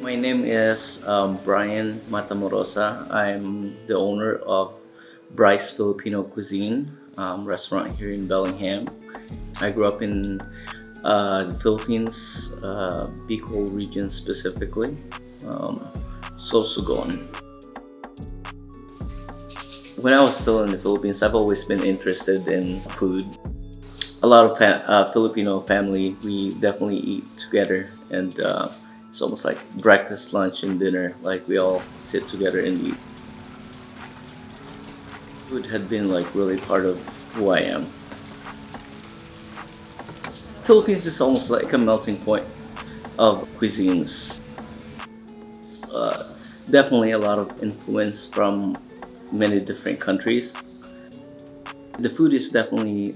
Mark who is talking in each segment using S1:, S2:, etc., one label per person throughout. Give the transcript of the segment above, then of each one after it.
S1: My name is Brian Matamorosa. I'm the owner of Bryce Filipino Cuisine restaurant here in Bellingham. I grew up in the Philippines, Bicol region specifically, um, Sorsogon. When I was still in the Philippines, I've always been interested in food. A lot of Filipino family, we definitely eat together, and it's almost like breakfast, lunch, and dinner. Like we all sit together and eat. Food had been like really part of who I am. Philippines is almost like a melting point of cuisines. Uh, Definitely a lot of influence from many different countries. The food is definitely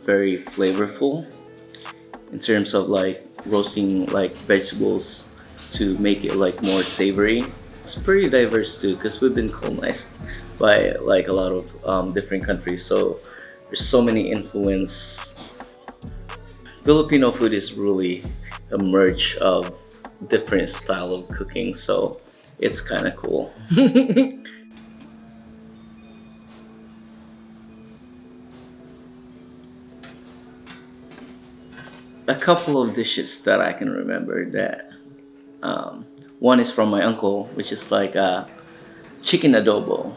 S1: very flavorful in terms of like roasting like vegetables to make it like more savory. It's pretty diverse too because we've been colonized by like a lot of different countries. So there's so many influence. Filipino food is really a merge of different style of cooking. So it's kind of cool. A couple of dishes that I can remember that one is from my uncle, which is like chicken adobo.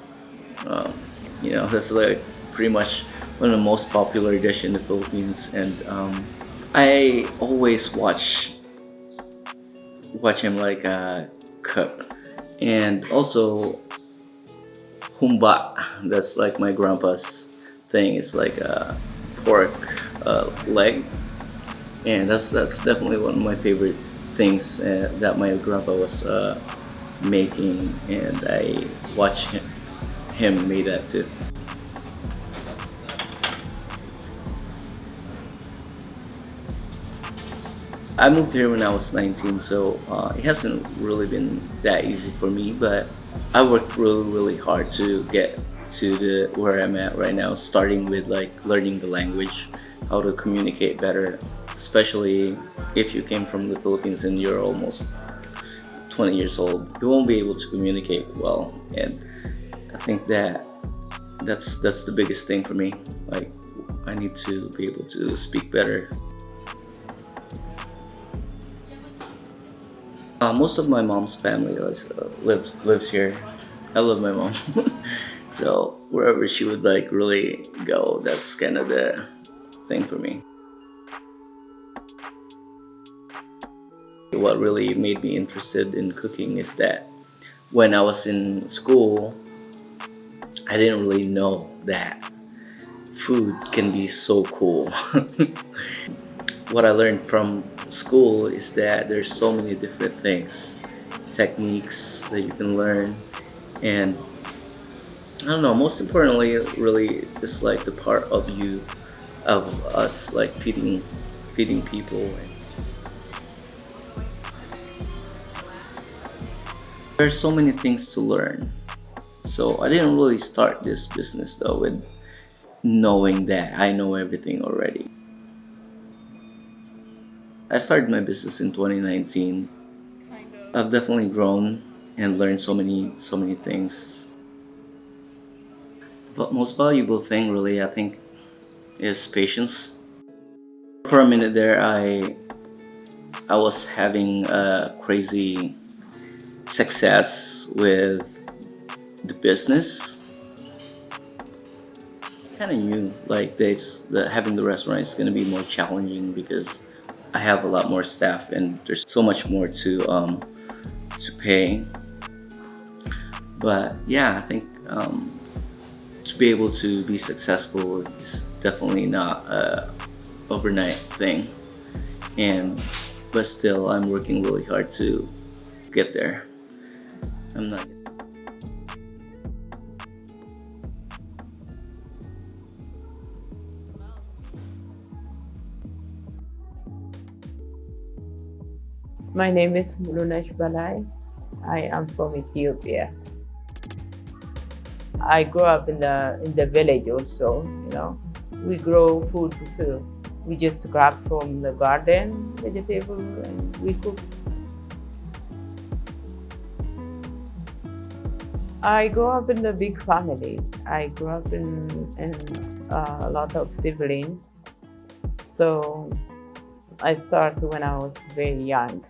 S1: Um, that's like pretty much one of the most popular dish in the Philippines, and I always watch him like cook, and also humba. That's like my grandpa's thing. It's like a pork leg, and that's definitely one of my favorite things that my grandpa was making, and I watched him made that too. I moved here when I was 19, so it hasn't really been that easy for me, but I worked really hard to get to the where I'm at right now, starting with like learning the language, how to communicate better, especially if you came from the Philippines and you're almost 20 years old, you won't be able to communicate well, and I think that's the biggest thing for me. Like I need to be able to speak better. Most of my mom's family lives here. I love my mom, so wherever she would like really go, that's kind of the thing for me. What really made me interested in cooking is that when I was in school, I didn't really know that food can be so cool. What I learned from school is that there's so many different things, techniques that you can learn, and I don't know. Most importantly, really, is like the part of you, of us, like feeding people. There's so many things to learn. So I didn't really start this business though with knowing that I know everything already. I started my business in 2019. I've definitely grown and learned so many things. But most valuable thing really I think is patience. For a minute there I was having a crazy success with the business. Kind of knew like this that having the restaurant is going to be more challenging because I have a lot more staff and there's so much more to pay. But yeah, I think to be able to be successful is definitely not a overnight thing, and but still I'm working really hard to get there. I'm not.
S2: My name is Mulunesh Balai. I am from Ethiopia. I grew up in the village also, you know. We grow food too. We just grab from the garden vegetable and we cook. I grew up in a big family. I grew up in a lot of siblings. So I started when I was very young,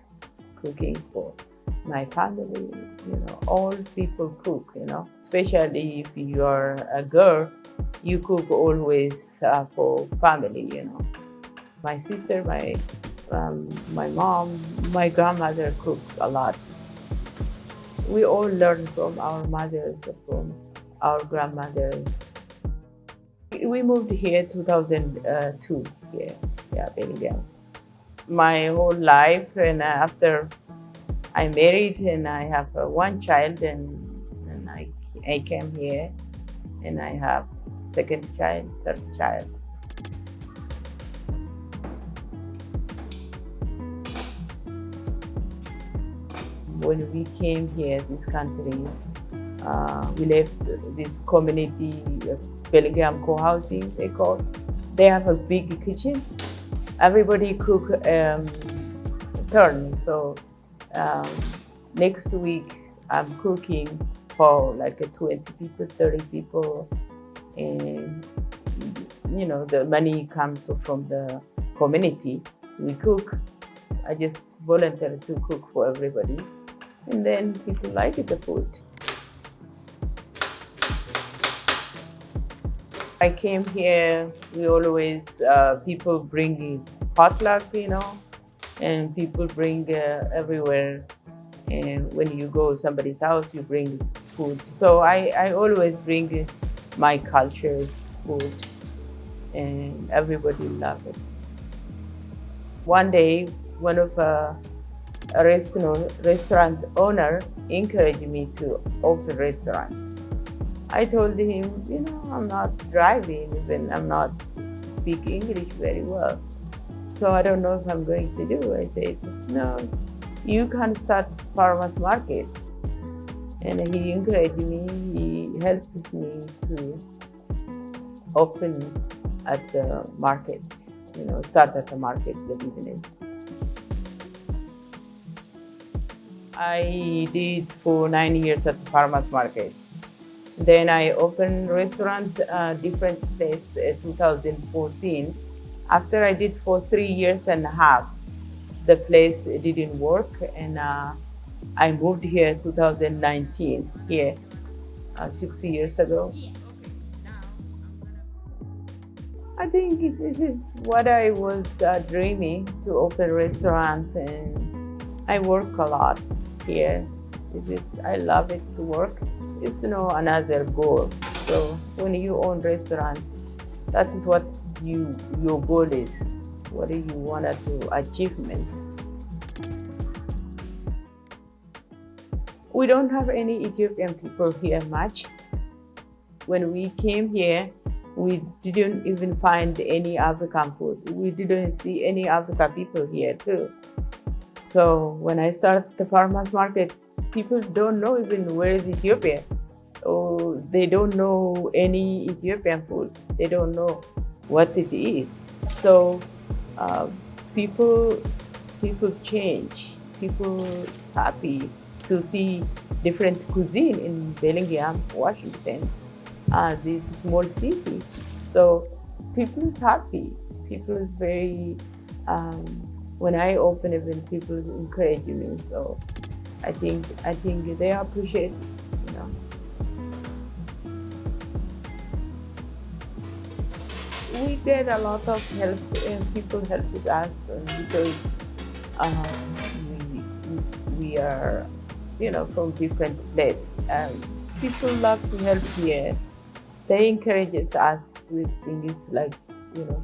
S2: cooking for my family. All people cook, especially if you are a girl, you cook always for family. My sister, my mom, my grandmother cooked a lot. We all learn from our mothers, from our grandmothers. We moved here 2002, yeah, Bellingham. My whole life, and after I married and I have one child, and I came here and I have second child, third child. When we came here, this country, we left this community, Bellingham co-housing, they call. They have a big kitchen. Everybody cook turn. So next week I'm cooking for like 20 people, 30 people, and the money comes from the community. We cook. I just volunteer to cook for everybody, and then people like the food. I came here, we always, people bring potluck, and people bring everywhere. And when you go somebody's house, you bring food. So I always bring my culture's food, and everybody love it. One day, one of a restaurant owner encouraged me to open restaurant. I told him, I'm not driving, even I'm not speaking English very well. So I don't know if I'm going to do. I said, no, you can start farmers market. And he encouraged me, he helps me to open at the market, start at the market, the business. I did for 9 years at the farmers market. Then I opened restaurant, different place, 2014. After I did for 3 years and a half, the place didn't work, and I moved here 2019, here, 6 years ago. I think this is what I was dreaming, to open a restaurant, and I work a lot here. I love it to work. It's another goal. So when you own restaurant, that is what your goal is. What do you want to achievement? We don't have any Ethiopian people here much. When we came here, we didn't even find any African food. We didn't see any African people here too. So when I started the farmers market, people don't know even where is Ethiopia. Or they don't know any Ethiopian food. They don't know what it is. So people change. People is happy to see different cuisine in Bellingham, Washington, this small city. So people is happy. People is very. When I open event, people encourage me. So I think they appreciate it, We get a lot of help, and people help with us because we are, from different places. People love to help here. They encourage us with things like,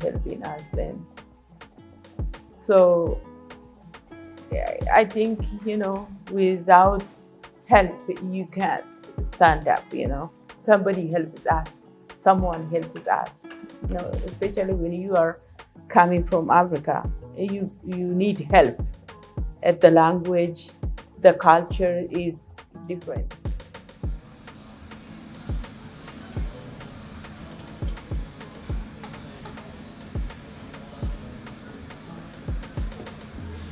S2: helping us, and so I think, without help, you can't stand up, Somebody helps us. Someone helps us, especially when you are coming from Africa. You need help. At the language, the culture is different.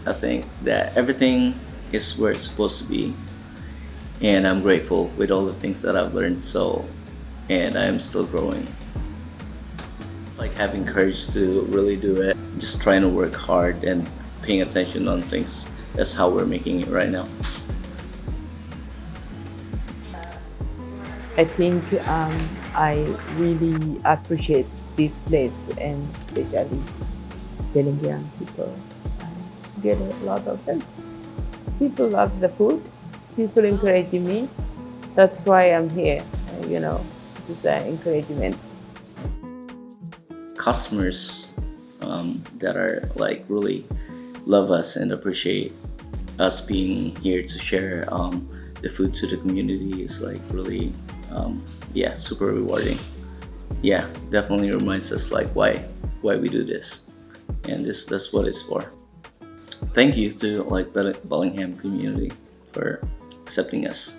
S1: I think that everything is where it's supposed to be. and I'm grateful with all the things that I've learned. So, and I am still growing. Like having courage to really do it, just trying to work hard and paying attention on things. That's how we're making it right now.
S2: I think I really appreciate this place, and especially Bellingham people. I get a lot of them. People love the food. People encouraging me. That's why I'm here. It is an encouragement.
S1: Customers that are like really love us and appreciate us being here to share the food to the community is like really yeah, super rewarding. Yeah, definitely reminds us like why we do this, and that's what it's for. Thank you to like Bellingham community for accepting us.